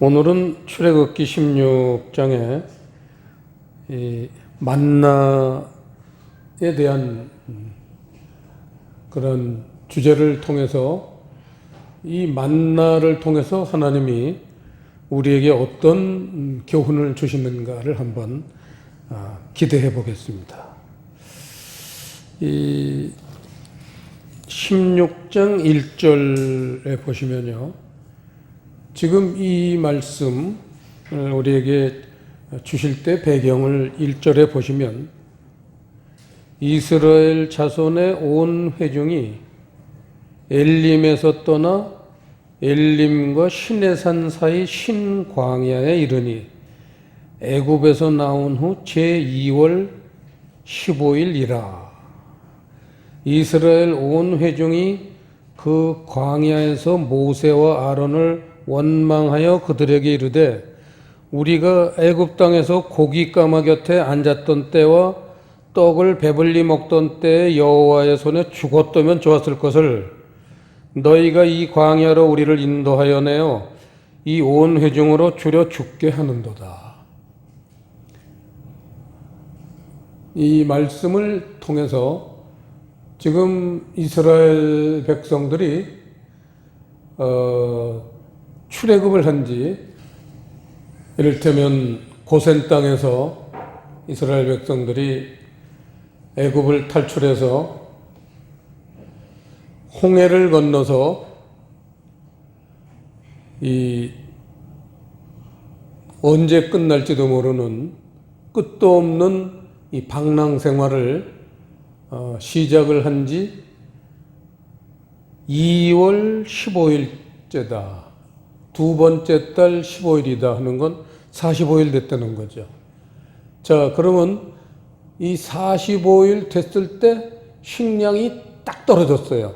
오늘은 출애굽기 16장에 이 만나에 대한 그런 주제를 통해서 이 만나를 통해서 하나님이 우리에게 어떤 교훈을 주시는가를 한번 기대해 보겠습니다. 이 16장 1절에 보시면요. 지금 이 말씀을 우리에게 주실 때 배경을 1절에 보시면 이스라엘 자손의 온 회중이 엘림에서 떠나 엘림과 시내산 사이 신광야에 이르니 애굽에서 나온 후 제2월 15일이라. 이스라엘 온 회중이 그 광야에서 모세와 아론을 원망하여 그들에게 이르되 우리가 애굽 땅에서 고기 까마 곁에 앉았던 때와 떡을 배불리 먹던 때에 여호와의 손에 죽었다면 좋았을 것을 너희가 이 광야로 우리를 인도하여 내어 이 온 회중으로 줄여 죽게 하는도다. 이 말씀을 통해서 지금 이스라엘 백성들이 출애굽을 한지 이를테면 고센 땅에서 이스라엘 백성들이 애굽을 탈출해서 홍해를 건너서 이 언제 끝날지도 모르는 끝도 없는 이 방랑 생활을 시작을 한지 2월 15일째다. 두 번째 달 15일이다 하는 건 45일 됐다는 거죠. 자, 그러면 이 45일 됐을 때 식량이 딱 떨어졌어요.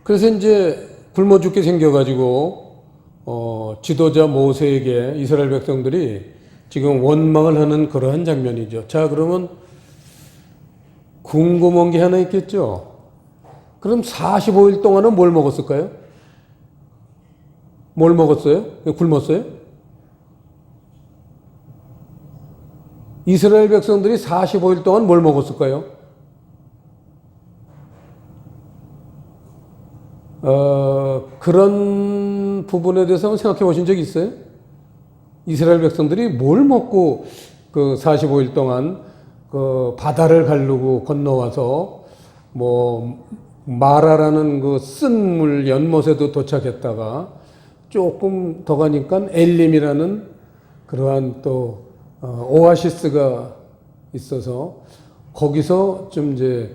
그래서 이제 굶어 죽게 생겨가지고 지도자 모세에게 이스라엘 백성들이 지금 원망을 하는 그러한 장면이죠. 자, 그러면 궁금한 게 하나 있겠죠. 그럼 45일 동안은 뭘 먹었을까요? 뭘 먹었어요? 굶었어요? 이스라엘 백성들이 45일 동안 뭘 먹었을까요? 그런 부분에 대해서 한번 생각해 보신 적이 있어요? 이스라엘 백성들이 뭘 먹고 그 45일 동안 그 바다를 가르고 건너와서 뭐 마라라는 그 쓴 물 연못에도 도착했다가 조금 더 가니까 엘림이라는 그러한 또 오아시스가 있어서 거기서 좀 이제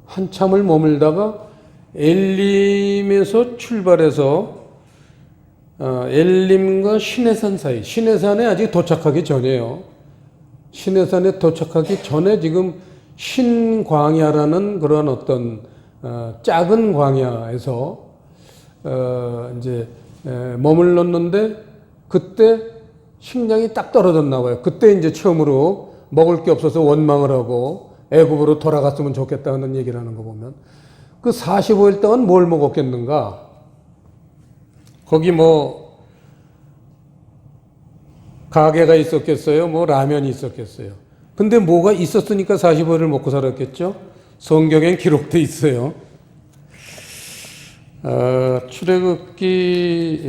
한참을 머물다가 엘림에서 출발해서 엘림과 시내산 사이, 시내산에 아직 도착하기 전이에요. 시내산에 도착하기 전에 지금 신광야라는 그런 어떤 작은 광야에서 이제 머물렀는데 그때 식량이 딱 떨어졌나 봐요. 그때 이제 처음으로 먹을 게 없어서 원망을 하고 애굽으로 돌아갔으면 좋겠다는 얘기를 하는 거 보면 그 45일 동안 뭘 먹었겠는가? 거기 뭐 가게가 있었겠어요? 뭐 라면이 있었겠어요? 근데 뭐가 있었으니까 45일을 먹고 살았겠죠? 성경엔 기록돼 있어요. 출애굽기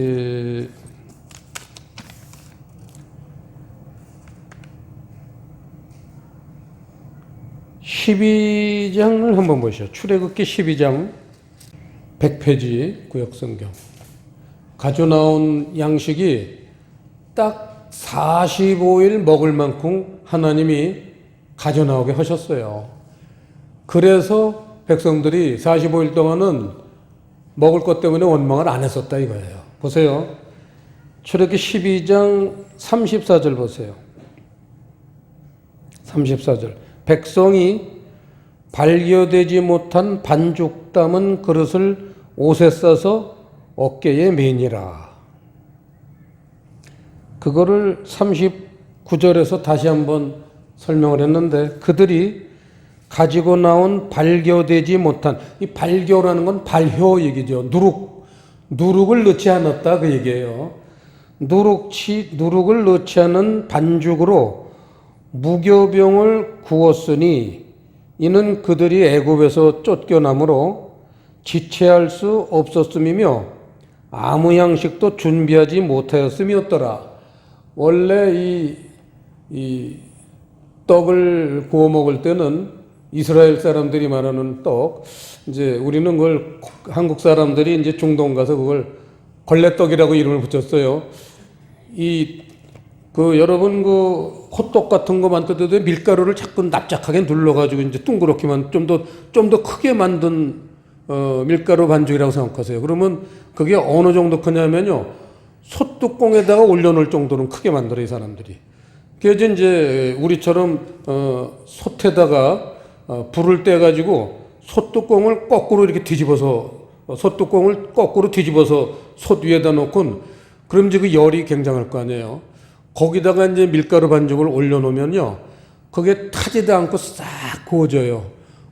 12장을 한번 보시죠. 출애굽기 12장 100페이지 구역성경. 가져 나온 양식이 딱 45일 먹을 만큼 하나님이 가져 나오게 하셨어요. 그래서 백성들이 45일 동안은 먹을 것 때문에 원망을 안 했었다 이거예요. 보세요. 출애굽기 12장 34절 보세요. 34절. 백성이 발교되지 못한 반죽 담은 그릇을 옷에 싸서 어깨에 매니라. 그거를 39절에서 다시 한번 설명을 했는데 그들이 가지고 나온 발교되지 못한, 이 발교라는 건 발효 얘기죠. 누룩을 넣지 않았다 그 얘기예요. 누룩을 넣지 않은 반죽으로 무교병을 구웠으니 이는 그들이 애굽에서 쫓겨남으로 지체할 수 없었음이며 아무 양식도 준비하지 못하였음이었더라. 원래 이 떡을 구워 먹을 때는 이스라엘 사람들이 말하는 떡, 이제 우리는 그걸 한국 사람들이 이제 중동 가서 그걸 걸레떡이라고 이름을 붙였어요. 여러분 호떡 같은 거 만들 때도 밀가루를 자꾸 납작하게 눌러가지고 이제 둥그렇게만 좀 더 크게 만든 밀가루 반죽이라고 생각하세요. 그러면 그게 어느 정도 크냐면요, 솥뚜껑에다가 올려놓을 정도는 크게 만들어 이 사람들이. 그래서 이제 우리처럼 솥에다가 불을 떼가지고 솥뚜껑을 거꾸로 이렇게 뒤집어서 솥 위에다 놓고, 그럼 이제 그 열이 굉장할 거 아니에요. 거기다가 이제 밀가루 반죽을 올려놓으면요, 그게 타지도 않고 싹 구워져요.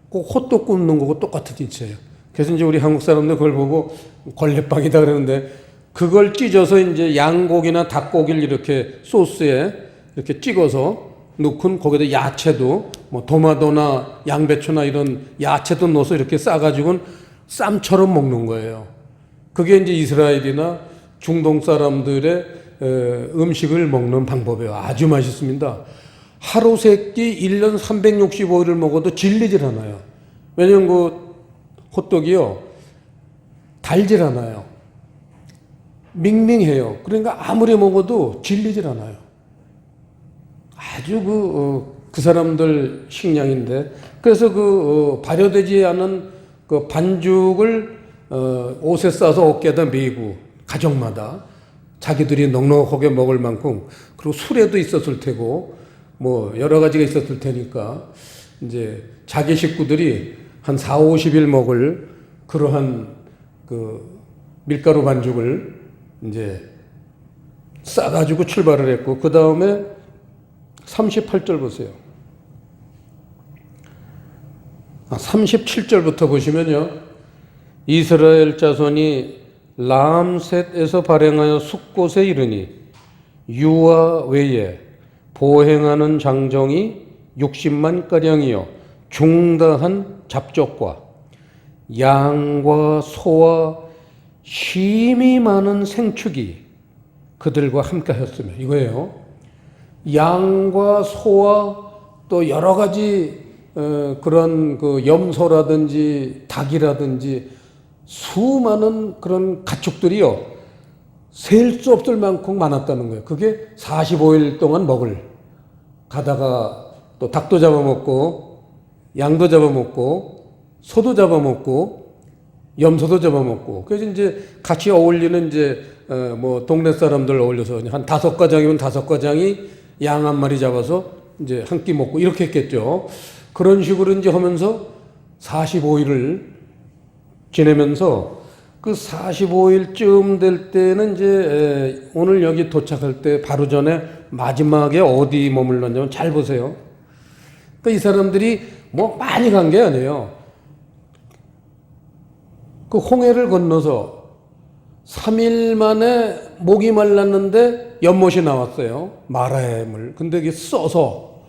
그 호떡 굽는 거고 똑같은 짓이에요. 그래서 이제 우리 한국 사람들 그걸 보고 걸레빵이다 그러는데, 그걸 찢어서 이제 양고기나 닭고기를 이렇게 소스에 이렇게 찍어서 넣고 거기다 야채도 뭐 도마도나 양배추나 이런 야채도 넣어서 이렇게 싸가지고는 쌈처럼 먹는 거예요. 그게 이제 이스라엘이나 중동 사람들의 음식을 먹는 방법이에요. 아주 맛있습니다. 하루 세끼 1년 365일을 먹어도 질리질 않아요. 왜냐면 그 호떡이요, 달질 않아요. 밍밍해요. 그러니까 아무리 먹어도 질리질 않아요. 아주 그 사람들 식량인데, 그래서 발효되지 않은 그 반죽을 옷에 싸서 어깨에다 메고 가정마다 자기들이 넉넉하게 먹을 만큼, 그리고 술에도 있었을 테고 뭐 여러 가지가 있었을 테니까 이제 자기 식구들이 한 4, 50일 먹을 그러한 그 밀가루 반죽을 이제 싸가지고 출발을 했고, 그 다음에 38절 보세요. 37절부터 보시면요, 이스라엘 자손이 람셋에서 발행하여 숫곳에 이르니 유아 외에 보행하는 장정이 60만 가량이요 중다한 잡족과 양과 소와 힘이 많은 생축이 그들과 함께 하였으며, 이거예요. 양과 소와 또 여러 가지 그런 그 염소라든지 닭이라든지 수많은 그런 가축들이요, 셀 수 없을 만큼 많았다는 거예요. 그게 45일 동안 먹을, 가다가 또 닭도 잡아먹고 양도 잡아먹고 소도 잡아먹고 염소도 잡아먹고, 그래서 이제 같이 어울리는 이제 뭐 동네 사람들 어울려서 한 5가장이면 5가장이 양 한 마리 잡아서 이제 한 끼 먹고 이렇게 했겠죠. 그런 식으로 이제 하면서 45일을 지내면서, 그 45일쯤 될 때는 이제 오늘 여기 도착할 때 바로 전에 마지막에 어디 머물렀냐면, 잘 보세요. 그러니까 이 사람들이 뭐 많이 간 게 아니에요. 그 홍해를 건너서 3일 만에 목이 말랐는데 연못이 나왔어요. 마라의 물. 근데 이게 써서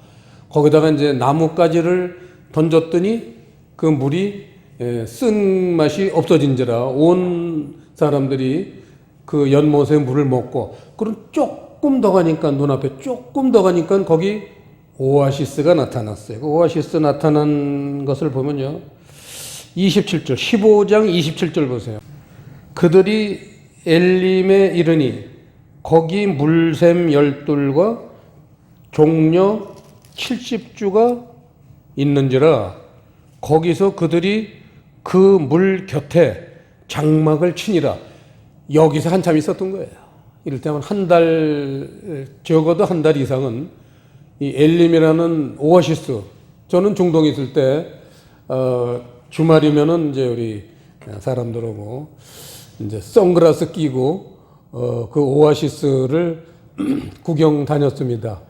거기다가 이제 나뭇가지를 던졌더니 그 물이 쓴 맛이 없어진지라 온 사람들이 그 연못의 물을 먹고, 그럼 조금 더 가니까, 눈앞에 조금 더 가니까 거기 오아시스가 나타났어요. 그 오아시스 나타난 것을 보면요, 27절, 15장 27절 보세요. 그들이 엘림에 이르니 거기 물샘 12과 종려 70주가 있는지라 거기서 그들이 그 물 곁에 장막을 치니라. 여기서 한참 있었던 거예요. 이를테면 한 달, 적어도 한 달 이상은 이 엘림이라는 오아시스, 저는 중동에 있을 때 주말이면은 이제 우리 사람들하고 이제 선글라스 끼고 그 오아시스를 구경 다녔습니다.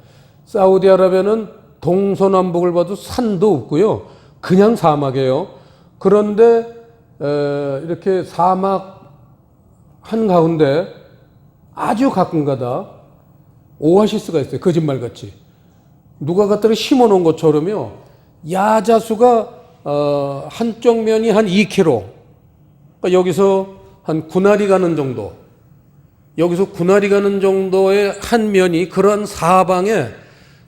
사우디아라비아는 동서남북을 봐도 산도 없고요, 그냥 사막이에요. 그런데 이렇게 사막 한가운데 아주 가끔가다 오아시스가 있어요. 거짓말같이. 누가 갖다가 심어놓은 것처럼요. 야자수가 한쪽 면이 한 2km. 그러니까 여기서 한 군할이 가는 정도. 여기서 군할이 가는 정도의 한 면이 그런 사방에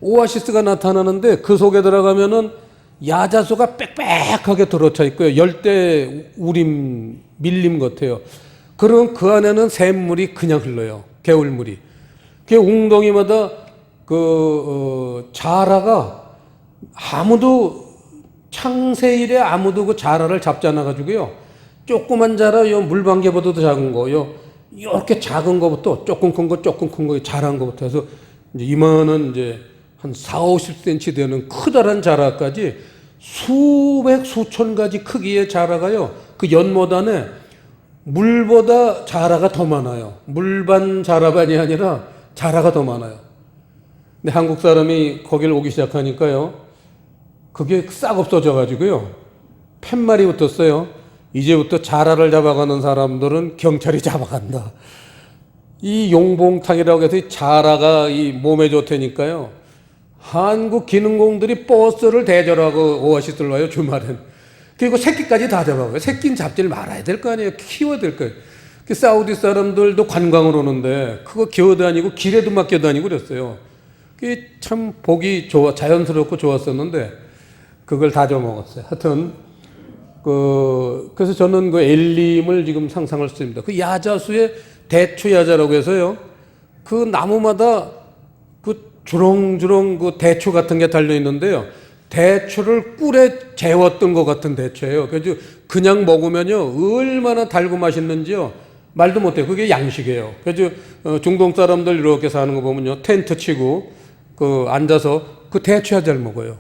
오아시스가 나타나는데 그 속에 들어가면은 야자수가 빽빽하게 들어차 있고요. 열대 우림 밀림 같아요. 그럼 그 안에는 샘물이 그냥 흘러요. 개울물이. 그 웅덩이마다 자라가 아무도 창세일에 아무도 그 자라를 잡지 않아 가지고요. 조그만 자라 요 물방개보다도 작은 거요. 이렇게 작은 거부터 조금 큰 거, 조금 큰 거, 자란 거부터 해서 이제 이만한 이제 한 4, 50cm 되는 커다란 자라까지 수백, 수천 가지 크기의 자라가요. 그 연못 안에 물보다 자라가 더 많아요. 물반 자라반이 아니라 자라가 더 많아요. 근데 한국 사람이 거길 오기 시작하니까요. 그게 싹 없어져 가지고요. 팻말이 붙었어요. 이제부터 자라를 잡아가는 사람들은 경찰이 잡아간다. 이 용봉탕이라고 해서 자라가 이 몸에 좋다니까요. 한국 기능공들이 버스를 대절하고 오아시스를 와요, 주말엔. 그리고 새끼까지 다 잡아가요. 새끼는 잡지를 말아야 될 거 아니에요. 키워야 될 거예요. 그 사우디 사람들도 관광을 오는데 그거 기어다니고 길에도 맡겨다니고 그랬어요. 그게 참 보기 자연스럽고 좋았었는데 그걸 다 줘먹었어요. 하여튼 그래서 저는 그 엘림을 지금 상상할 수 있습니다. 그 야자수의 대추야자라고 해서요. 그 나무마다 그 주렁주렁 그 대추 같은 게 달려 있는데요. 대추를 꿀에 재웠던 것 같은 대추예요. 그래서 그냥 먹으면요. 얼마나 달고 맛있는지요. 말도 못해요. 그게 양식이에요. 그래서 중동 사람들 이렇게 사는 거 보면요. 텐트 치고 앉아서 그 대추야자를 먹어요.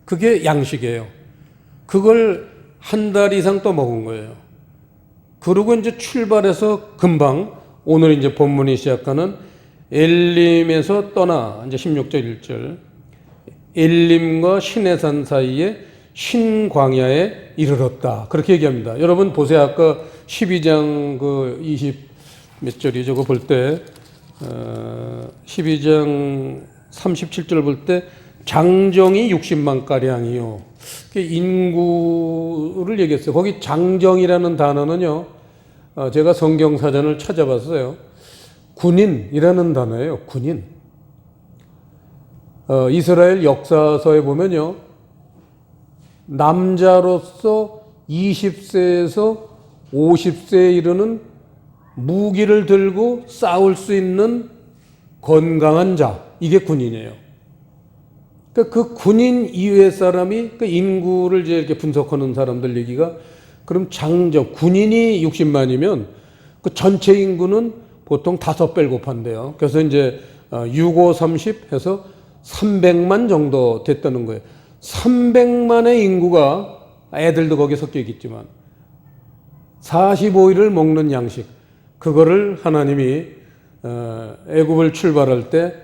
그게 양식이에요. 그걸 한 달 이상 또 먹은 거예요. 그러고 이제 출발해서 금방 오늘 이제 본문이 시작하는 엘림에서 떠나 이제 16절 1절 엘림과 시내산 사이에 신광야에 이르렀다. 그렇게 얘기합니다. 여러분 보세요. 아까 12장 그 20 몇 절이죠? 그거 볼 때 12장 37절 볼 때 장정이 60만 가량이요. 인구를 얘기했어요. 거기 장정이라는 단어는요. 제가 성경사전을 찾아봤어요. 군인이라는 단어예요. 군인. 이스라엘 역사서에 보면요. 남자로서 20세에서 50세에 이르는 무기를 들고 싸울 수 있는 건강한 자. 이게 군인이에요. 그 군인 이외의 사람이 그 인구를 이제 이렇게 분석하는 사람들 얘기가 그럼 군인이 60만이면 그 전체 인구는 보통 5배를 곱한대요. 그래서 이제 6, 5, 30 해서 300만 정도 됐다는 거예요. 300만의 인구가 애들도 거기에 섞여 있겠지만 45일을 먹는 양식 그거를 하나님이 애굽을 출발할 때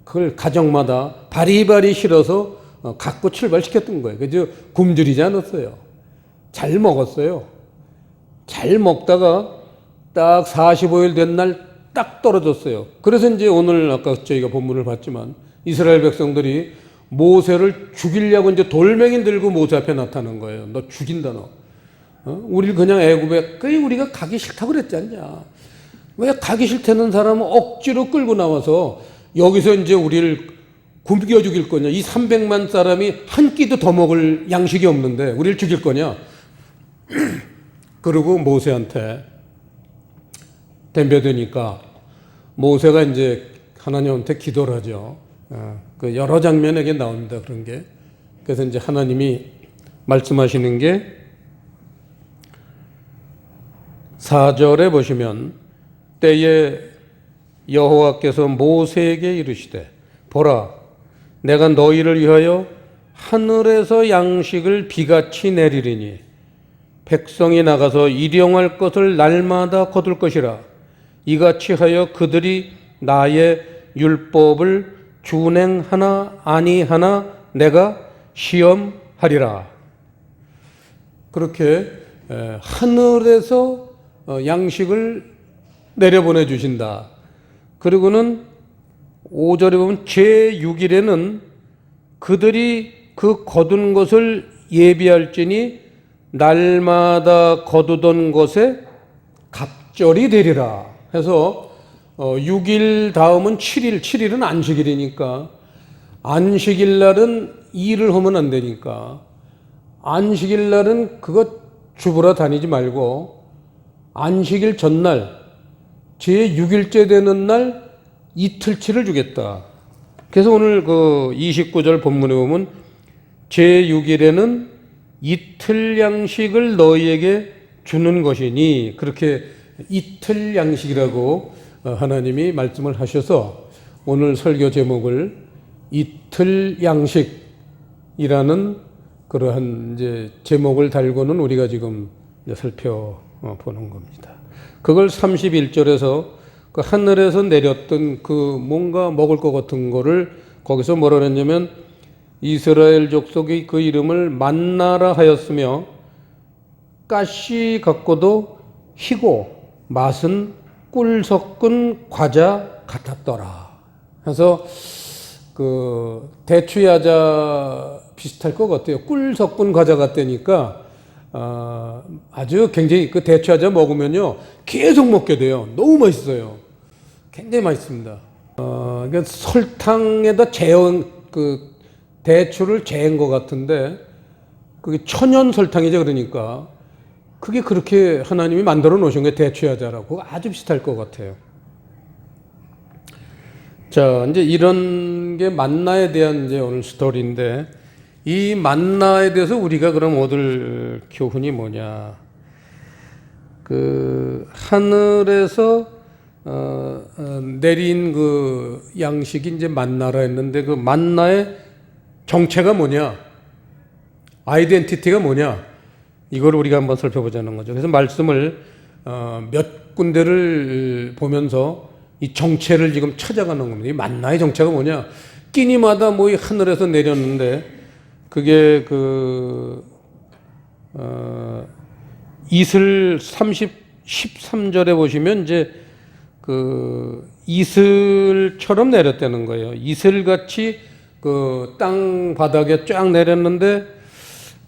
그걸 가정마다 바리바리 실어서 갖고 출발시켰던 거예요. 그죠? 굶주리지 않았어요. 잘 먹었어요. 잘 먹다가 딱 45일 된 날 딱 떨어졌어요. 그래서 이제 오늘 아까 저희가 본문을 봤지만 이스라엘 백성들이 모세를 죽이려고 이제 돌멩이 들고 모세 앞에 나타난 거예요. 너 죽인다 너. 우리를 그냥 애굽에 우리가 가기 싫다고 그랬지 않냐. 왜 가기 싫다는 사람은 억지로 끌고 나와서 여기서 이제 우리를 굶겨 죽일 거냐. 이 300만 사람이 한 끼도 더 먹을 양식이 없는데 우리를 죽일 거냐. 그리고 모세한테 덤벼드니까 모세가 이제 하나님한테 기도를 하죠. 그 여러 장면에 나옵니다. 그런 게. 그래서 이제 하나님이 말씀하시는 게 4절에 보시면 때에 여호와께서 모세에게 이르시되 보라 내가 너희를 위하여 하늘에서 양식을 비같이 내리리니 백성이 나가서 일용할 것을 날마다 거둘 것이라 이같이 하여 그들이 나의 율법을 준행하나 아니하나 내가 시험하리라. 그렇게 하늘에서 양식을 내려보내 주신다. 그리고는 5절에 보면 제6일에는 그들이 그 거둔 것을 예비할지니 날마다 거두던 것에 갑절이 되리라. 해서 6일 다음은 7일, 7일은 안식일이니까 안식일 날은 일을 하면 안 되니까 안식일 날은 그거 주부라 다니지 말고 안식일 전날 제6일째 되는 날 이틀치를 주겠다. 그래서 오늘 그 29절 본문에 보면 제6일에는 이틀 양식을 너희에게 주는 것이니 그렇게 이틀 양식이라고 하나님이 말씀을 하셔서 오늘 설교 제목을 이틀 양식이라는 그러한 이제 제목을 달고는 우리가 지금 이제 살펴보는 겁니다. 그걸 31절에서 그 하늘에서 내렸던 그 뭔가 먹을 것 같은 거를 거기서 뭐라 그랬냐면 이스라엘 족속이 그 이름을 만나라 하였으며 가시 같고도 희고 맛은 꿀 섞은 과자 같았더라. 그래서 그 대추야자 비슷할 것 같아요. 꿀 섞은 과자 같다니까 아주 굉장히 그 대추야자 먹으면요 계속 먹게 돼요. 너무 맛있어요. 굉장히 맛있습니다. 그러니까 설탕에다 재운 그 대추를 재은 것 같은데 그게 천연 설탕이죠. 그러니까 그게 그렇게 하나님이 만들어 놓으신 게 대추야자라고 아주 비슷할 것 같아요. 자, 이제 이런 게 만나에 대한 이제 오늘 스토리인데 이 만나에 대해서 우리가 그럼 얻을 교훈이 뭐냐? 그 하늘에서 내린 그 양식이 이제 만나라 했는데 그 만나의 정체가 뭐냐? 아이덴티티가 뭐냐? 이걸 우리가 한번 살펴보자는 거죠. 그래서 말씀을 몇 군데를 보면서 이 정체를 지금 찾아가는 겁니다. 이 만나의 정체가 뭐냐? 끼니마다 뭐 하늘에서 내렸는데 그게 그 이슬 13절에 보시면 이제 그 이슬처럼 내렸다는 거예요. 이슬같이 그 땅 바닥에 쫙 내렸는데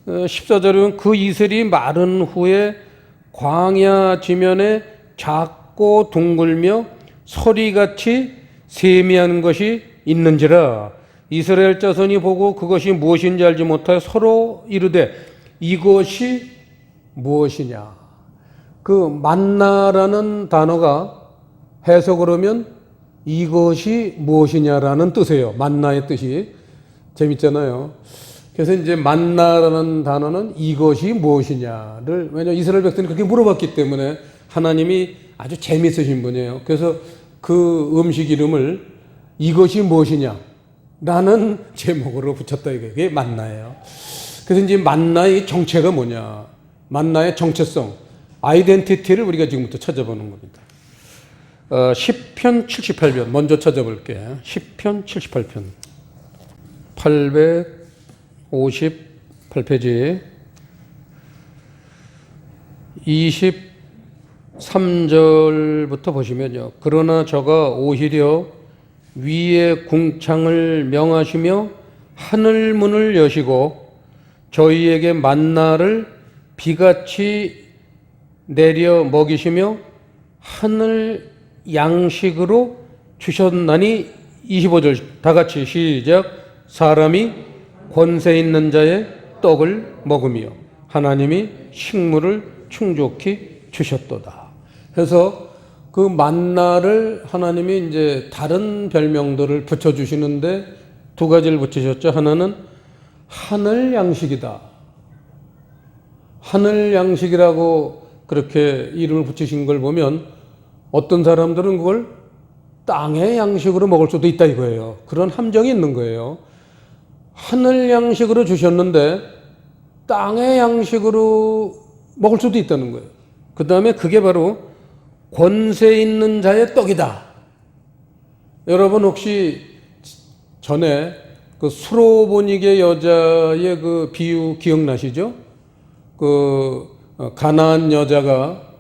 14절에 보면 그 이슬이 마른 후에 광야 지면에 작고 둥글며 서리같이 세미한 것이 있는지라 이스라엘 자손이 보고 그것이 무엇인지 알지 못하여 서로 이르되 이것이 무엇이냐. 그 만나라는 단어가 해석을 하면 이것이 무엇이냐라는 뜻이에요. 만나의 뜻이. 재밌잖아요. 그래서 이제 만나라는 단어는 이것이 무엇이냐를 왜냐하면 이스라엘 백성이 그렇게 물어봤기 때문에 하나님이 아주 재밌으신 분이에요. 그래서 그 음식 이름을 이것이 무엇이냐 라는 제목으로 붙였다 이게 만나예요. 그래서 이제 만나의 정체가 뭐냐, 만나의 정체성, 아이덴티티를 우리가 지금부터 찾아보는 겁니다. 시편 78편 먼저 찾아볼게요. 시편 78편 858페이지 23절부터 보시면요. 그러나 저가 오히려 위의 궁창을 명하시며 하늘 문을 여시고 저희에게 만나를 비같이 내려 먹이시며 하늘 양식으로 주셨나니 25절 다 같이 시작. 사람이 권세 있는 자의 떡을 먹으며 하나님이 식물을 충족히 주셨도다. 그래서 그 만나를 하나님이 이제 다른 별명들을 붙여주시는데 두 가지를 붙이셨죠. 하나는 하늘 양식이다. 하늘 양식이라고 그렇게 이름을 붙이신 걸 보면 어떤 사람들은 그걸 땅의 양식으로 먹을 수도 있다 이거예요. 그런 함정이 있는 거예요. 하늘 양식으로 주셨는데 땅의 양식으로 먹을 수도 있다는 거예요. 그 다음에 그게 바로 권세 있는 자의 떡이다. 여러분 혹시 전에 그 수로보니게 여자의 그 비유 기억나시죠? 그 가나안 여자가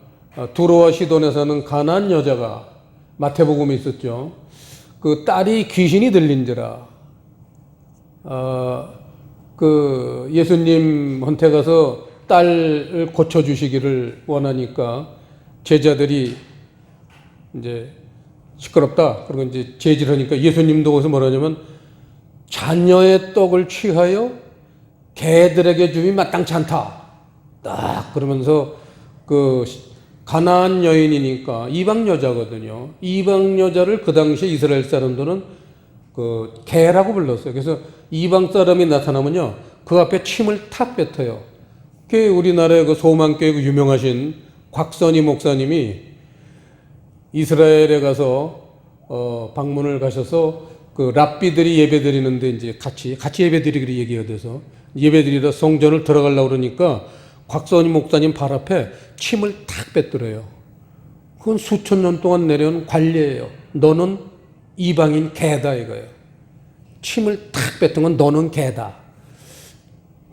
두로와 시돈에 사는 가나안 여자가 마태복음에 있었죠. 그 딸이 귀신이 들린지라 그 예수님한테 가서 딸을 고쳐주시기를 원하니까 제자들이 이제 시끄럽다. 그리고 이제 제질하니까 예수님도 거기서 뭐라냐면 자녀의 떡을 취하여 개들에게 주면 마땅치 않다. 딱 그러면서 그 가나안 여인이니까 이방 여자거든요. 이방 여자를 그 당시에 이스라엘 사람들은 그 개라고 불렀어요. 그래서 이방 사람이 나타나면요 그 앞에 침을 탁 뱉어요. 그 우리나라의 그 소망교회 그 유명하신 곽선희 목사님이 이스라엘에 가서 방문을 가셔서 그 랍비들이 예배드리는데 이제 같이 예배드리기로 얘기가 돼서 예배드리다 성전을 들어가려고 그러니까 곽선희 목사님 발 앞에 침을 탁 뱉더래요. 그건 수천 년 동안 내려온 관례예요. 너는 이방인 개다 이거예요. 침을 탁 뱉은 건 너는 개다.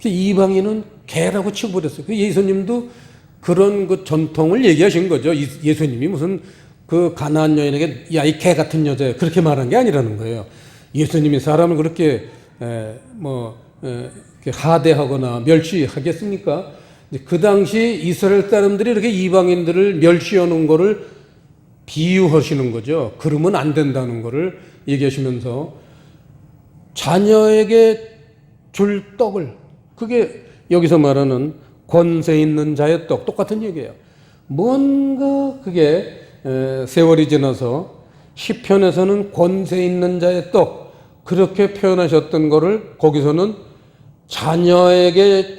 이방인은 개라고 치고버렸어요. 예수님도 그런 그 전통을 얘기하신 거죠. 예수님이 무슨 그 가나안 여인에게 야, 이 개 같은 여자 그렇게 말한 게 아니라는 거예요. 예수님이 사람을 그렇게 이렇게 하대하거나 멸시하겠습니까? 그 당시 이스라엘 사람들이 이렇게 이방인들을 멸시하는 거를 비유하시는 거죠. 그러면 안 된다는 거를 얘기하시면서 자녀에게 줄 떡을 그게 여기서 말하는 권세 있는 자의 떡 똑같은 얘기예요. 뭔가 그게 세월이 지나서 시편에서는 권세 있는 자의 떡 그렇게 표현하셨던 거를 거기서는 자녀에게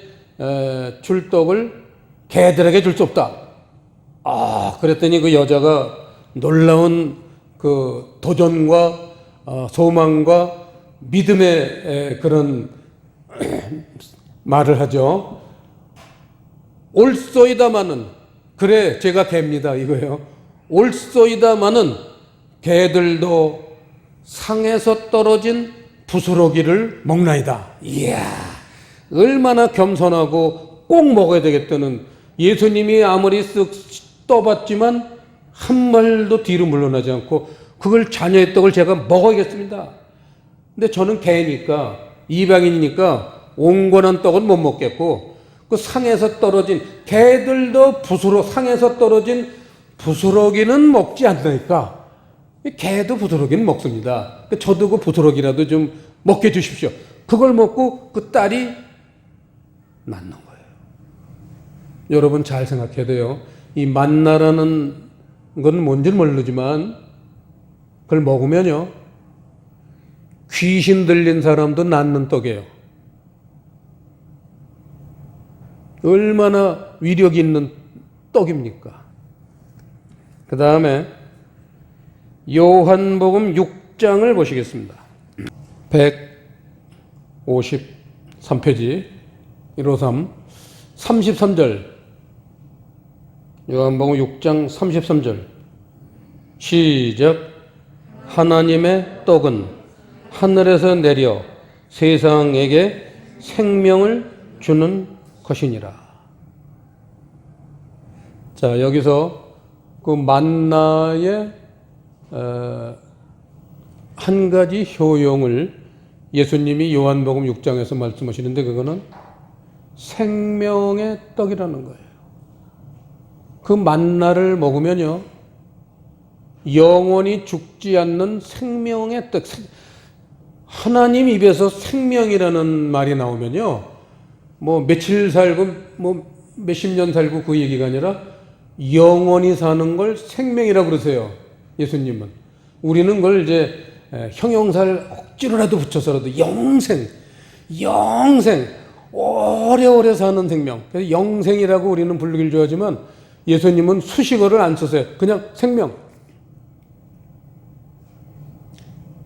줄 떡을 개들에게 줄 수 없다. 그랬더니 그 여자가 놀라운 그 도전과 소망과 믿음의 그런 말을 하죠. 올소이다마는 그래 제가 개입니다 이거예요. 올소이다마는 개들도 상에서 떨어진 부스러기를 먹나이다. 이야 얼마나 겸손하고 꼭 먹어야 되겠다는 예수님이 아무리 쓱 떠봤지만 한 말도 뒤로 물러나지 않고 그걸 자녀의 떡을 제가 먹어야겠습니다. 근데 저는 개니까 이방인이니까 온건한 떡은 못 먹겠고 그 상에서 떨어진 개들도 상에서 떨어진 부스러기는 먹지 않으니까 개도 부스러기는 먹습니다. 저도 그 부스러기라도 좀 먹게 주십시오. 그걸 먹고 그 딸이 낳는 거예요. 여러분 잘 생각해야 돼요. 이 만나라는 건 뭔지는 모르지만 그걸 먹으면요 귀신 들린 사람도 낫는 떡이에요. 얼마나 위력이 있는 떡입니까? 그 다음에 요한복음 6장을 보시겠습니다. 153페이지 153 33절 요한복음 6장 33절 시작. 하나님의 떡은 하늘에서 내려 세상에게 생명을 주는 것이니라. 자, 여기서 그 만나의 한 가지 효용을 예수님이 요한복음 6장에서 말씀하시는데 그거는 생명의 떡이라는 거예요. 그 만나를 먹으면요 영원히 죽지 않는 생명의 떡. 하나님 입에서 생명이라는 말이 나오면요 뭐 며칠 살고 뭐 몇십 년 살고 그 얘기가 아니라 영원히 사는 걸 생명이라고 그러세요. 예수님은. 우리는 그걸 이제 형용사를 억지로라도 붙여서라도 영생 오래오래 사는 생명. 그래서 영생이라고 우리는 부르기를 좋아하지만 예수님은 수식어를 안 쓰세요. 그냥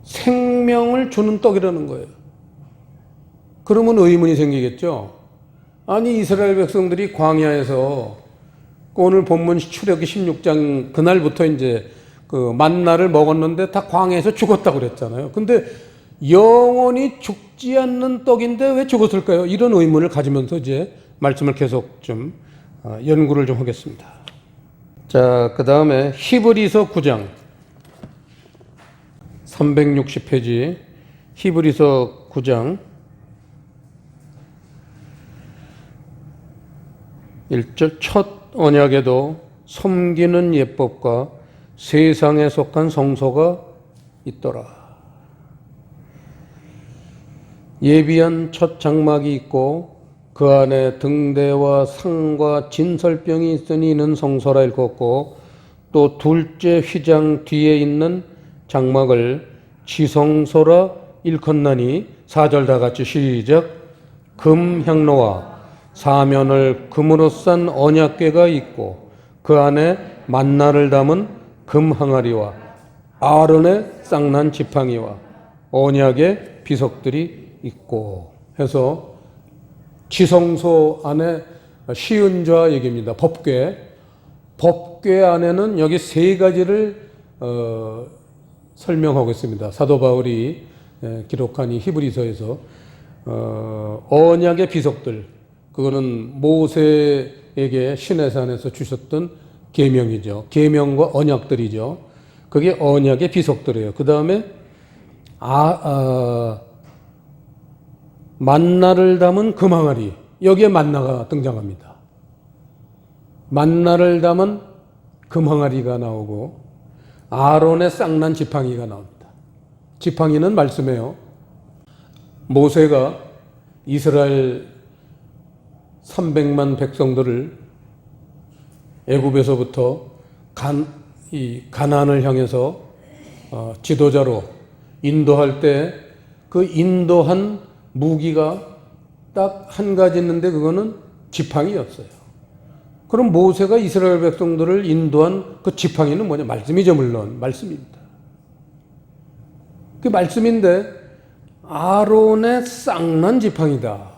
생명을 주는 떡이라는 거예요. 그러면 의문이 생기겠죠. 아니 이스라엘 백성들이 광야에서 오늘 본문 출애굽기 16장 그날부터 이제 그 만나를 먹었는데 다 광야에서 죽었다고 그랬잖아요. 근데 영원히 죽지 않는 떡인데 왜 죽었을까요? 이런 의문을 가지면서 이제 말씀을 계속 좀 연구를 좀 하겠습니다. 자, 그 다음에 히브리서 9장 360페이지 히브리서 9장 1절 첫 언약에도 섬기는 예법과 세상에 속한 성소가 있더라. 예비한 첫 장막이 있고 그 안에 등대와 상과 진설병이 있으니 이는 성소라 읽었고 또 둘째 휘장 뒤에 있는 장막을 지성소라 일컫나니 4절 다 같이 시작. 금향로와 사면을 금으로 싼 언약궤가 있고 그 안에 만나를 담은 금항아리와 아론의 쌍난 지팡이와 언약의 비석들이 있고 해서 지성소 안에 시은좌 얘기입니다. 법궤 안에는 여기 세 가지를 설명하고 있습니다. 사도 바울이 기록한 이 히브리서에서 언약의 비석들, 그거는 모세에게 시내산에서 주셨던 계명이죠. 계명과 언약들이죠. 그게 언약의 비석들이에요. 그 다음에 만나를 담은 금항아리, 여기에 만나가 등장합니다. 만나를 담은 금항아리가 나오고 아론의 쌍난 지팡이가 나옵니다. 지팡이는 말씀이에요. 모세가 이스라엘 300만 백성들을 애굽에서부터 가나안을 향해서 지도자로 인도할 때 그 인도한 무기가 딱 한 가지 있는데 그거는 지팡이였어요. 그럼 모세가 이스라엘 백성들을 인도한 그 지팡이는 뭐냐? 말씀이죠, 물론. 말씀입니다. 그 말씀인데 아론의 쌍난 지팡이다.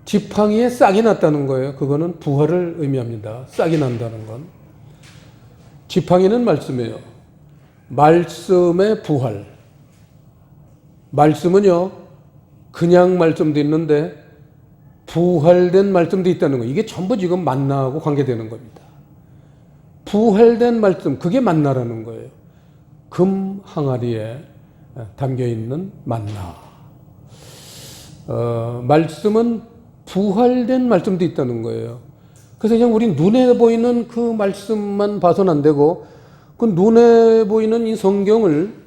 지팡이에 싹이 났다는 거예요. 그거는 부활을 의미합니다. 싹이 난다는 건. 지팡이는 말씀이에요. 말씀의 부활. 말씀은요, 그냥 말씀도 있는데 부활된 말씀도 있다는 거예요. 이게 전부 지금 만나하고 관계되는 겁니다. 부활된 말씀, 그게 만나라는 거예요. 금 항아리에 담겨있는 만나. 말씀은 부활된 말씀도 있다는 거예요. 그래서 그냥 우리 눈에 보이는 그 말씀만 봐서는 안 되고 그 눈에 보이는 이 성경을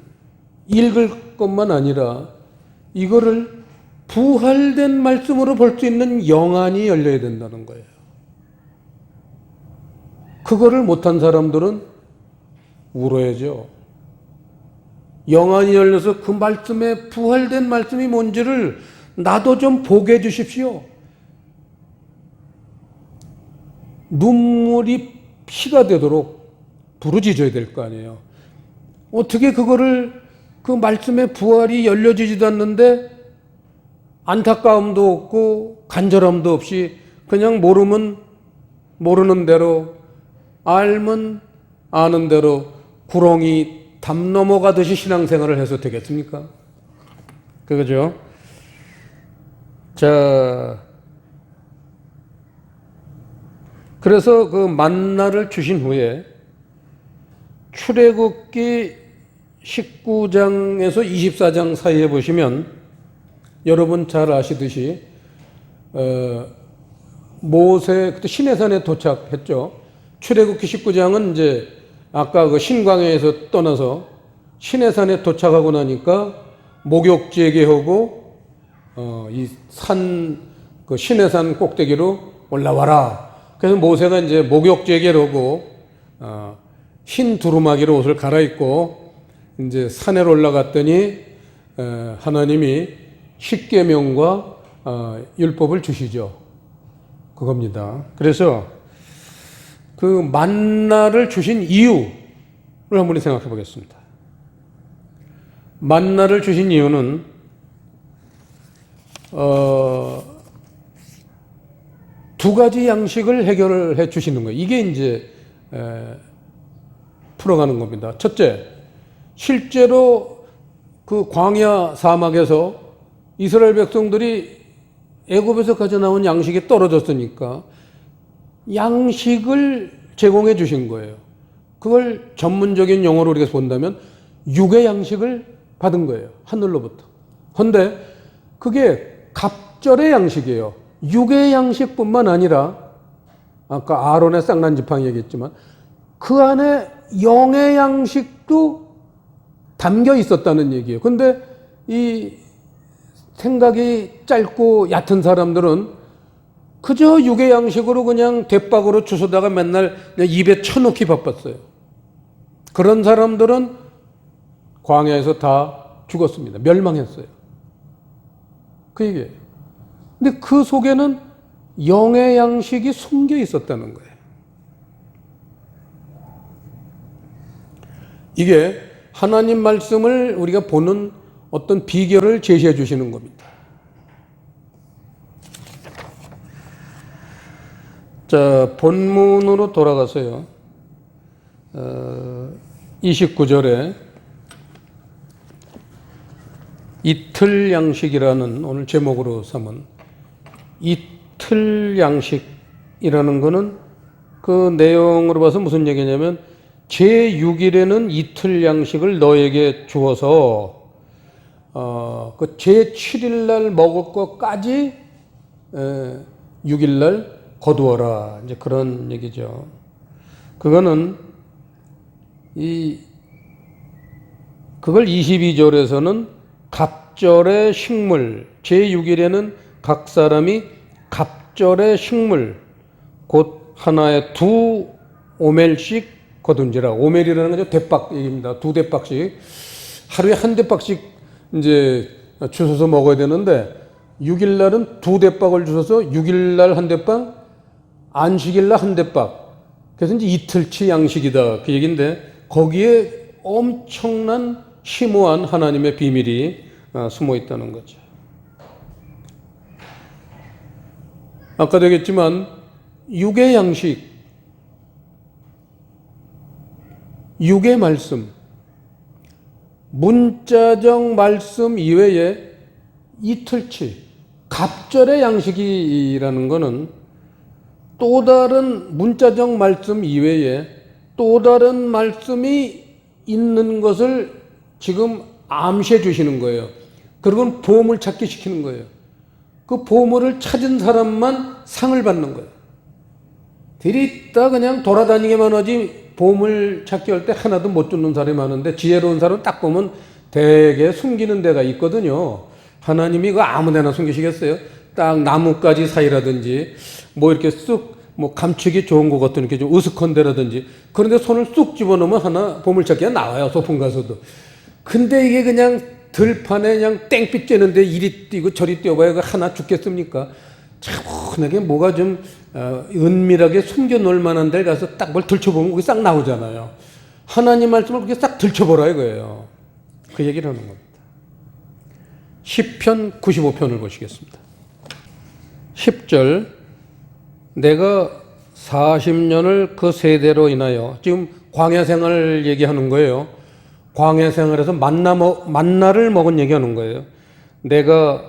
읽을 것만 아니라 이거를 부활된 말씀으로 볼 수 있는 영안이 열려야 된다는 거예요. 그거를 못한 사람들은 울어야죠. 영안이 열려서 그 말씀에 부활된 말씀이 뭔지를 나도 좀 보게 해 주십시오. 눈물이 피가 되도록 부르짖어야 될 거 아니에요. 어떻게 그거를 그 말씀의 부활이 열려지지도 않는데 안타까움도 없고 간절함도 없이 그냥 모르면 모르는 대로 알면 아는 대로 구렁이 담 넘어가듯이 신앙생활을 해서 되겠습니까? 그거죠? 자, 그래서 그 만나를 주신 후에 출애굽기 19장에서 24장 사이에 보시면 여러분 잘 아시듯이 모세 그때 시내산에 도착했죠. 출애굽기 19장은 이제 아까 그 신광야에서 떠나서 시내산에 도착하고 나니까 목욕제계하고 이 산 그 시내산 꼭대기로 올라와라. 그래서 모세가 이제 목욕제계를 하고 흰 두루마기로 옷을 갈아입고 이제 산에 올라갔더니 하나님이 십계명과 율법을 주시죠. 그겁니다. 그래서 그 만나를 주신 이유를 한번 생각해 보겠습니다. 만나를 주신 이유는 두 가지 양식을 해결해 주시는 거예요. 이게 이제 풀어가는 겁니다. 첫째, 실제로 그 광야 사막에서 이스라엘 백성들이 애굽에서 가져 나온 양식이 떨어졌으니까 양식을 제공해 주신 거예요. 그걸 전문적인 용어로 우리가 본다면 육의 양식을 받은 거예요. 하늘로부터. 그런데 그게 갑절의 양식이에요. 육의 양식뿐만 아니라 아까 아론의 쌍난 지팡이 얘기했지만 그 안에 영의 양식도 담겨 있었다는 얘기예요. 근데 이 생각이 짧고 얕은 사람들은 그저 육의 양식으로 그냥 대박으로 주워다가 맨날 그냥 입에 쳐넣기 바빴어요. 그런 사람들은 광야에서 다 죽었습니다. 멸망했어요. 그 얘기예요. 근데 그 속에는 영의 양식이 숨겨 있었다는 거예요. 이게 하나님 말씀을 우리가 보는 어떤 비결을 제시해 주시는 겁니다. 자, 본문으로 돌아가서요. 29절에 이틀 양식이라는 오늘 제목으로 삼은 이틀 양식이라는 거는 그 내용으로 봐서 무슨 얘기냐면 제6일에는 이틀 양식을 너에게 주어서 그 제7일 날 먹을 것까지 6일 날 거두어라. 이제 그런 얘기죠. 그거는 그걸 22절에서는 갑절의 식물, 제6일에는 각 사람이 갑절의 식물, 곧 하나에 2오멜씩 거둔지라. 오멜이라는 거죠. 대박 얘기입니다. 2대박씩. 하루에 1대박씩 이제 주워서 먹어야 되는데 6일 날은 2대박을 주워서 6일 날 1대박, 안식일 날 1대박. 그래서 이제 이틀치 양식이다. 그 얘기인데 거기에 엄청난 심오한 하나님의 비밀이 숨어 있다는 거죠. 아까도 얘기했지만 육의 양식, 육의 말씀, 문자적 말씀 이외에 이틀치, 갑절의 양식이라는 것은 또 다른 문자적 말씀 이외에 또 다른 말씀이 있는 것을 지금 암시해 주시는 거예요. 그리고 보물 찾기 시키는 거예요. 그 보물을 찾은 사람만 상을 받는 거예요. 들이다 그냥 돌아다니기만 하지 보물 찾기 할 때 하나도 못 쫓는 사람이 많은데 지혜로운 사람은 딱 보면 대개 숨기는 데가 있거든요. 하나님이 그 아무 데나 숨기시겠어요? 딱 나뭇가지 사이라든지 뭐 이렇게 쑥 뭐 감추기 좋은 것 같은 이렇게 좀 으슥한 데라든지 그런데 손을 쑥 집어넣으면 하나 보물찾기가 나와요. 소풍 가서도. 근데 이게 그냥 들판에 그냥 땡빛 쬐는데 이리 뛰고 저리 뛰어봐야 하나 죽겠습니까? 차분하게 뭐가 좀 은밀하게 숨겨놓을 만한 데 가서 딱 뭘 들춰보면 그게 싹 나오잖아요. 하나님 말씀을 그렇게 싹 들춰보라 이거예요. 그 얘기를 하는 겁니다. 시편 95편을 보시겠습니다. 10절 내가 40년을 그 세대로 인하여 지금 광야 생활을 얘기하는 거예요. 광야 생활에서 만나를 먹은 얘기하는 거예요. 내가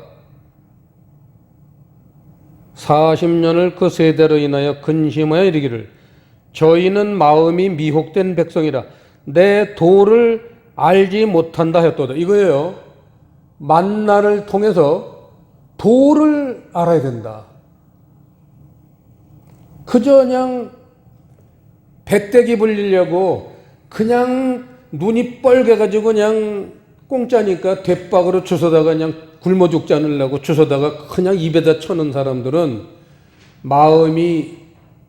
40년을 그 세대로 인하여 근심하여 이르기를 저희는 마음이 미혹된 백성이라 내 도를 알지 못한다 했도다. 이거예요. 만나를 통해서 도를 알아야 된다. 그저 그냥 배때기 불리려고 그냥 눈이 뻘개가지고 그냥 공짜니까 대박으로 주워다가 그냥 굶어 죽지 않으려고 주워다가 그냥 입에다 쳐넣은 사람들은 마음이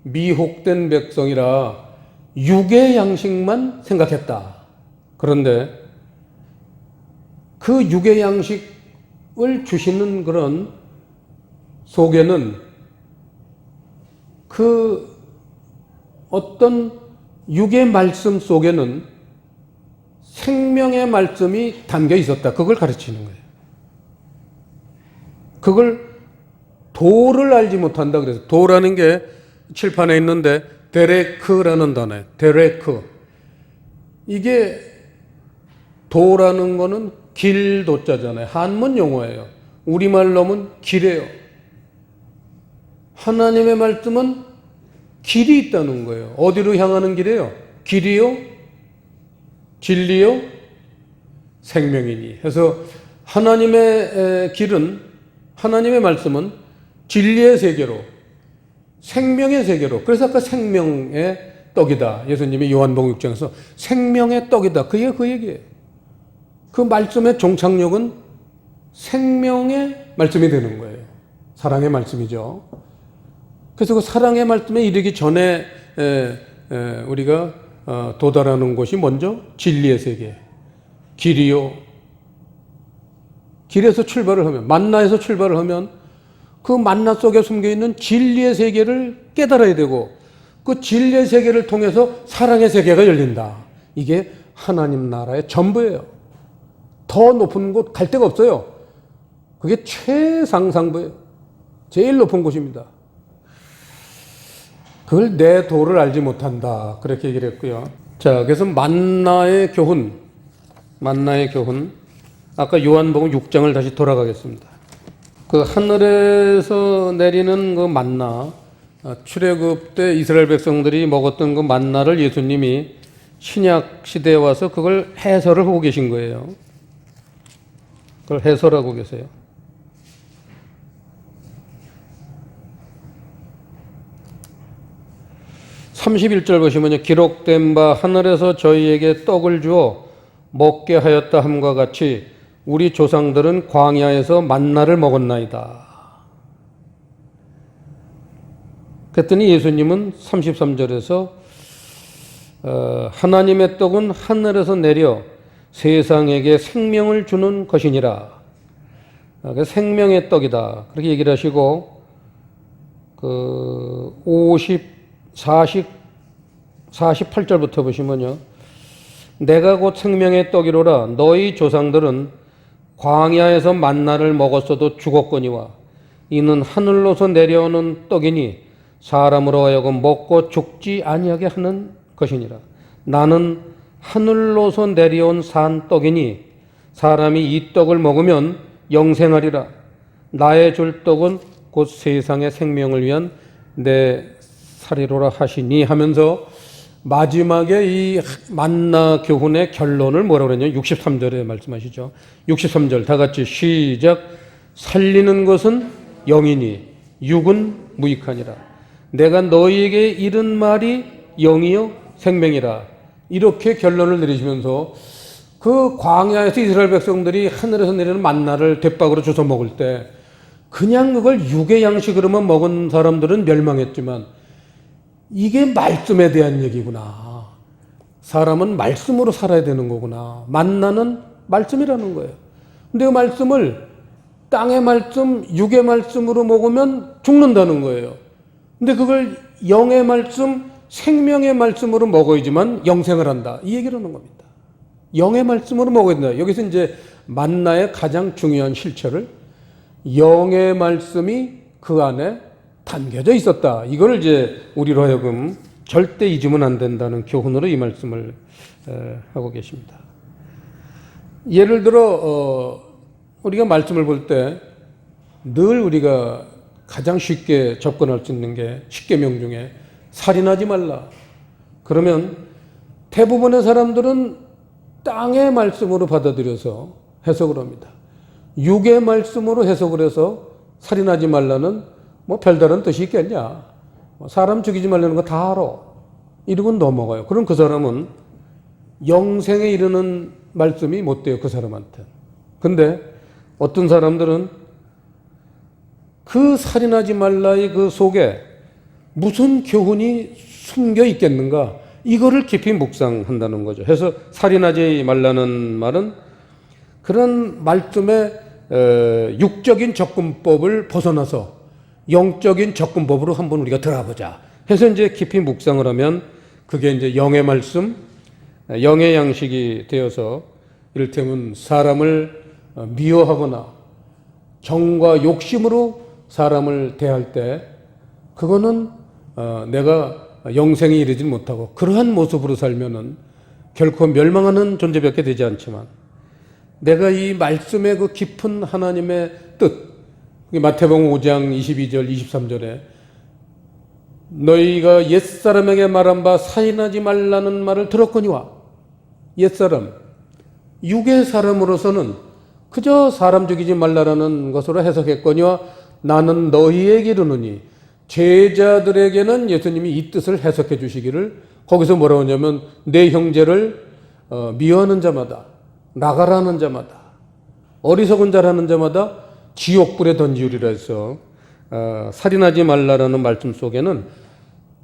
미혹된 백성이라 육의 양식만 생각했다. 그런데 그 육의 양식을 주시는 그런 속에는 그 어떤 육의 말씀 속에는 생명의 말씀이 담겨 있었다. 그걸 가르치는 거예요. 그걸 도를 알지 못한다. 그래서 도라는 게 칠판에 있는데 데레크라는 단어예요. 데레크. 이게 도라는 거는 길도자잖아요. 한문 용어예요. 우리말로 하면 길이에요. 하나님의 말씀은 길이 있다는 거예요. 어디로 향하는 길이에요? 길이요? 진리요? 생명이니. 그래서 하나님의 길은, 하나님의 말씀은 진리의 세계로, 생명의 세계로. 그래서 아까 생명의 떡이다. 예수님이 요한복음 6장에서 생명의 떡이다. 그게 그 얘기예요. 그 말씀의 종착역은 생명의 말씀이 되는 거예요. 사랑의 말씀이죠. 그래서 그 사랑의 말씀에 이르기 전에 우리가 도달하는 곳이 먼저 진리의 세계, 길이요. 길에서 출발을 하면, 만나에서 출발을 하면 그 만나 속에 숨겨있는 진리의 세계를 깨달아야 되고, 그 진리의 세계를 통해서 사랑의 세계가 열린다. 이게 하나님 나라의 전부예요. 더 높은 곳 갈 데가 없어요. 그게 최상상부예요. 제일 높은 곳입니다. 그걸 내 도를 알지 못한다. 그렇게 얘기를 했고요. 자, 그래서 만나의 교훈. 아까 요한복음 6장을 다시 돌아가겠습니다. 그 하늘에서 내리는 그 만나, 출애굽 때 이스라엘 백성들이 먹었던 그 만나를 예수님이 신약 시대에 와서 그걸 해설을 하고 계신 거예요. 그걸 해설하고 계세요. (31절) 보시면요. 기록된 바 하늘에서 저희에게 떡을 주어 먹게 하였다 함과 같이 우리 조상들은 광야에서 만나를 먹었나이다. 그랬더니 예수님은 33절에서 하나님의 떡은 하늘에서 내려 세상에게 생명을 주는 것이니라. 생명의 떡이다. 그렇게 얘기를 하시고, 48절부터 보시면요. 내가 곧 생명의 떡이로라. 너희 조상들은 광야에서 만나를 먹었어도 죽었거니와 이는 하늘로서 내려오는 떡이니 사람으로 하여금 먹고 죽지 아니하게 하는 것이니라. 나는 하늘로서 내려온 산 떡이니 사람이 이 떡을 먹으면 영생하리라. 나의 줄 떡은 곧 세상의 생명을 위한 내 살이로라 하시니 하면서 마지막에 이 만나 교훈의 결론을 뭐라고 그랬냐? 63절에 말씀하시죠. 63절 다 같이 시작. 살리는 것은 영이니 육은 무익하니라. 내가 너희에게 이른 말이 영이요 생명이라. 이렇게 결론을 내리시면서 그 광야에서 이스라엘 백성들이 하늘에서 내리는 만나를 대박으로 주워 먹을 때 그냥 그걸 육의 양식으로만 먹은 사람들은 멸망했지만 이게 말씀에 대한 얘기구나. 사람은 말씀으로 살아야 되는 거구나. 만나는 말씀이라는 거예요. 근데 그 말씀을 땅의 말씀, 육의 말씀으로 먹으면 죽는다는 거예요. 근데 그걸 영의 말씀, 생명의 말씀으로 먹어야지만 영생을 한다. 이 얘기를 하는 겁니다. 영의 말씀으로 먹어야 된다. 여기서 이제 만나의 가장 중요한 실체를 영의 말씀이 그 안에 담겨져 있었다. 이걸 이제 우리로 하여금 절대 잊으면 안 된다는 교훈으로 이 말씀을 하고 계십니다. 예를 들어 우리가 말씀을 볼 때 늘 우리가 가장 쉽게 접근할 수 있는 게 십계명 중에 살인하지 말라. 그러면 대부분의 사람들은 땅의 말씀으로 받아들여서 해석을 합니다. 육의 말씀으로 해석을 해서 살인하지 말라는 뭐 별다른 뜻이 있겠냐. 사람 죽이지 말라는 거 다 알아. 이러고 넘어가요. 그럼 그 사람은 영생에 이르는 말씀이 못 돼요. 그 사람한테. 근데 어떤 사람들은 그 살인하지 말라의 그 속에 무슨 교훈이 숨겨 있겠는가. 이거를 깊이 묵상한다는 거죠. 그래서 살인하지 말라는 말은 그런 말씀의 육적인 접근법을 벗어나서 영적인 접근법으로 한번 우리가 들어보자. 해서 이제 깊이 묵상을 하면 그게 이제 영의 말씀, 영의 양식이 되어서 이를테면 사람을 미워하거나 정과 욕심으로 사람을 대할 때 그거는 내가 영생에 이르지 못하고 그러한 모습으로 살면은 결코 멸망하는 존재밖에 되지 않지만 내가 이 말씀의 그 깊은 하나님의 뜻, 마태복음 5장 22절 23절에 너희가 옛사람에게 말한 바 살인하지 말라는 말을 들었거니와. 옛사람, 육의 사람으로서는 그저 사람 죽이지 말라라는 것으로 해석했거니와 나는 너희에게 이르노니. 제자들에게는 예수님이 이 뜻을 해석해 주시기를, 거기서 뭐라고 하냐면 내 형제를 미워하는 자마다, 나가라는 자마다, 어리석은 자라는 자마다 지옥불에 던지우리라 해서 살인하지 말라라는 말씀 속에는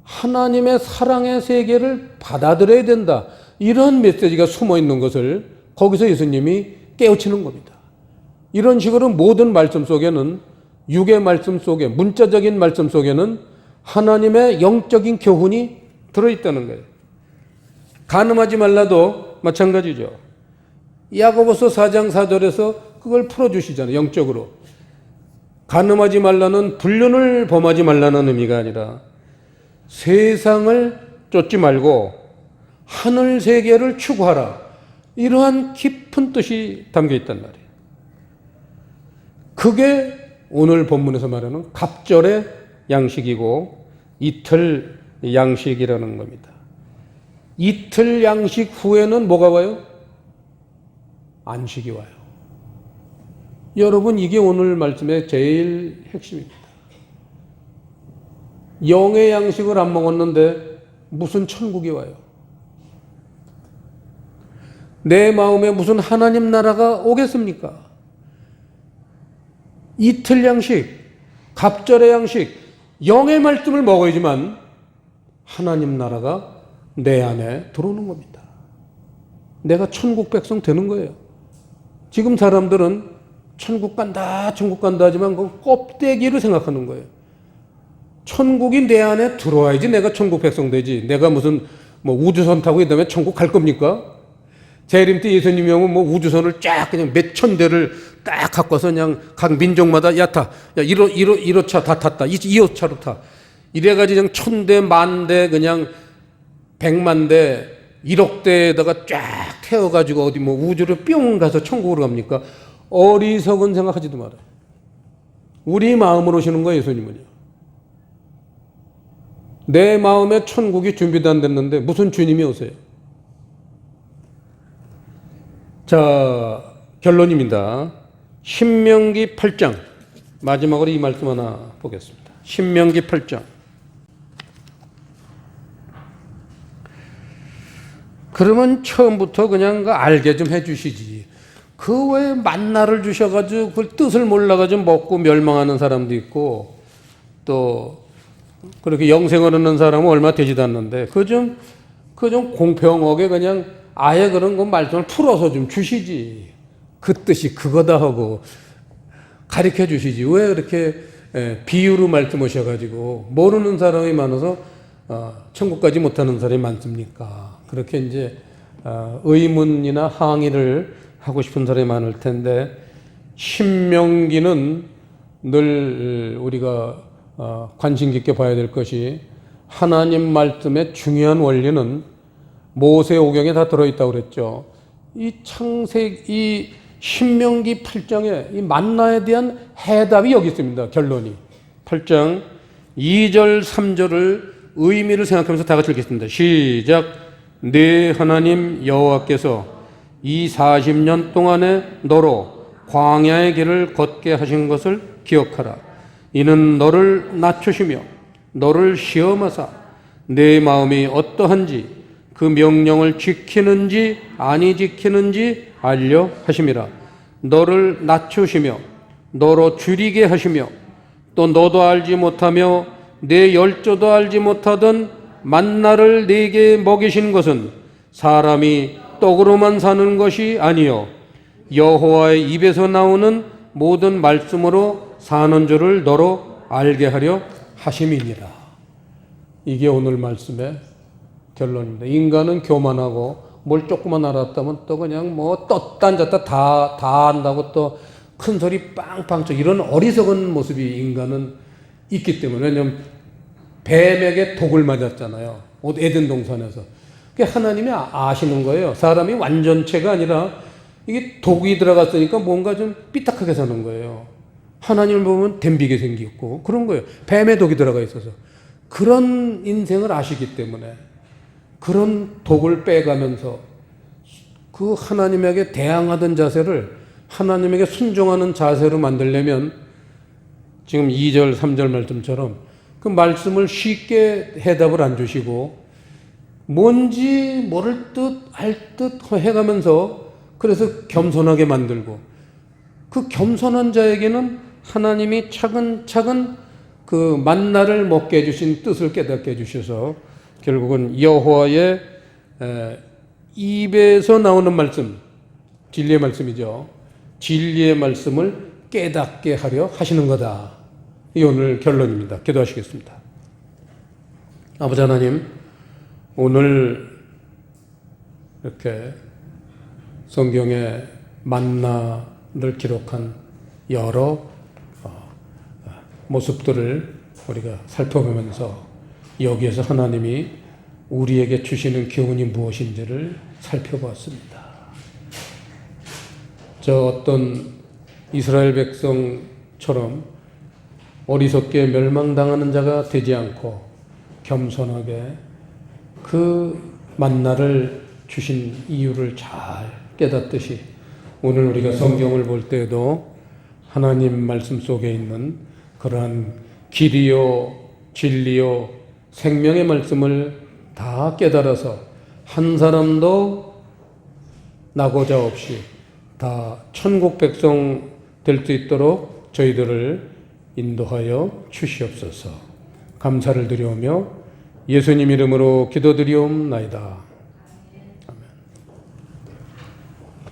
하나님의 사랑의 세계를 받아들여야 된다, 이런 메시지가 숨어 있는 것을 거기서 예수님이 깨우치는 겁니다. 이런 식으로 모든 말씀 속에는, 육의 말씀 속에, 문자적인 말씀 속에는 하나님의 영적인 교훈이 들어있다는 거예요. 간음하지 말라도 마찬가지죠. 야고보서 4장 4절에서 그걸 풀어주시잖아요. 영적으로. 간음하지 말라는 불륜을 범하지 말라는 의미가 아니라 세상을 쫓지 말고 하늘 세계를 추구하라, 이러한 깊은 뜻이 담겨 있단 말이에요. 그게 오늘 본문에서 말하는 갑절의 양식이고 이틀 양식이라는 겁니다. 이틀 양식 후에는 뭐가 와요? 안식이 와요. 여러분, 이게 오늘 말씀의 제일 핵심입니다. 영의 양식을 안 먹었는데 무슨 천국이 와요? 내 마음에 무슨 하나님 나라가 오겠습니까? 이틀 양식, 갑절의 양식, 영의 말씀을 먹어야지만 하나님 나라가 내 안에 들어오는 겁니다. 내가 천국 백성 되는 거예요. 지금 사람들은 천국 간다, 천국 간다 하지만 그건 껍데기로 생각하는 거예요. 천국이 내 안에 들어와야지 내가 천국 백성 되지. 내가 무슨 우주선 타고 이 다음에 천국 갈 겁니까? 재림 때 예수님이 오면 우주선을 쫙 그냥 몇천 대를 딱 갖고 와서 그냥 각 민족마다 야 1호차 다 탔다. 2호차로 타. 이래가지고 그냥 1000대, 10,000대, 그냥 100만 대, 1억 대에다가 쫙 태워가지고 어디 우주로 뿅 가서 천국으로 갑니까? 어리석은 생각하지도 말아요. 우리 마음으로 오시는 거예요, 예수님은요. 내 마음에 천국이 준비도 안 됐는데 무슨 주님이 오세요? 자, 결론입니다. 신명기 8장. 마지막으로 이 말씀 하나 보겠습니다. 신명기 8장. 그러면 처음부터 그냥 알게 좀 해주시지. 그 왜 만나를 주셔가지고 그 뜻을 몰라가지고 먹고 멸망하는 사람도 있고, 또 그렇게 영생을 얻는 사람은 얼마 되지도 않는데 그 좀 공평하게 그냥 아예 그런 거 말씀을 풀어서 좀 주시지. 그 뜻이 그거다 하고 가르쳐 주시지. 왜 이렇게 비유로 말씀하셔가지고 모르는 사람이 많아서 천국까지 못하는 사람이 많습니까? 그렇게 이제 의문이나 항의를 하고 싶은 사람이 많을 텐데, 신명기는 늘 우리가 관심 깊게 봐야 될 것이, 하나님 말씀의 중요한 원리는 모세오경에 다 들어있다고 그랬죠. 이 신명기 8장에 이 만나에 대한 해답이 여기 있습니다. 결론이. 8장 2절 3절을 의미를 생각하면서 다 같이 읽겠습니다. 시작. 네 하나님 여호와께서 이 40년 동안에 너로 광야의 길을 걷게 하신 것을 기억하라. 이는 너를 낮추시며 너를 시험하사 내 마음이 어떠한지 그 명령을 지키는지 아니 지키는지 알려 하심이라. 너를 낮추시며 너로 줄이게 하시며 또 너도 알지 못하며 내 열조도 알지 못하던 만나를 네게 먹이신 것은 사람이 떡으로만 사는 것이 아니요 여호와의 입에서 나오는 모든 말씀으로 사는 줄을 너로 알게 하려 하심이니라. 이게 오늘 말씀의 결론입니다. 인간은 교만하고 뭘 조금만 알았다면 또 그냥 떴다 앉았다 다 안다고 또 큰 소리 빵빵 쳐, 이런 어리석은 모습이 인간은 있기 때문에. 왜냐하면 뱀에게 독을 맞았잖아요. 에덴 동산에서. 하나님이 아시는 거예요. 사람이 완전체가 아니라 이게 독이 들어갔으니까 뭔가 좀 삐딱하게 사는 거예요. 하나님을 보면 댐비게 생겼고 그런 거예요. 뱀에 독이 들어가 있어서. 그런 인생을 아시기 때문에 그런 독을 빼가면서 그 하나님에게 대항하던 자세를 하나님에게 순종하는 자세로 만들려면 지금 2절, 3절 말씀처럼 그 말씀을 쉽게 해답을 안 주시고 뭔지 모를 듯 알 듯 해가면서 그래서 겸손하게 만들고 그 겸손한 자에게는 하나님이 차근차근 그 만나를 먹게 해주신 뜻을 깨닫게 해주셔서 결국은 여호와의 입에서 나오는 말씀, 진리의 말씀이죠. 진리의 말씀을 깨닫게 하려 하시는 거다. 이 오늘 결론입니다. 기도하시겠습니다. 아버지 하나님, 오늘 이렇게 성경에 만나를 기록한 여러 모습들을 우리가 살펴보면서 여기에서 하나님이 우리에게 주시는 교훈이 무엇인지를 살펴보았습니다. 저 어떤 이스라엘 백성처럼 어리석게 멸망당하는 자가 되지 않고 겸손하게 그 만나를 주신 이유를 잘 깨닫듯이 오늘 우리가 성경을 볼 때에도 하나님 말씀 속에 있는 그러한 길이요 진리요 생명의 말씀을 다 깨달아서 한 사람도 나고자 없이 다 천국 백성 될 수 있도록 저희들을 인도하여 주시옵소서. 감사를 드리오며 예수님 이름으로 기도드리옵나이다.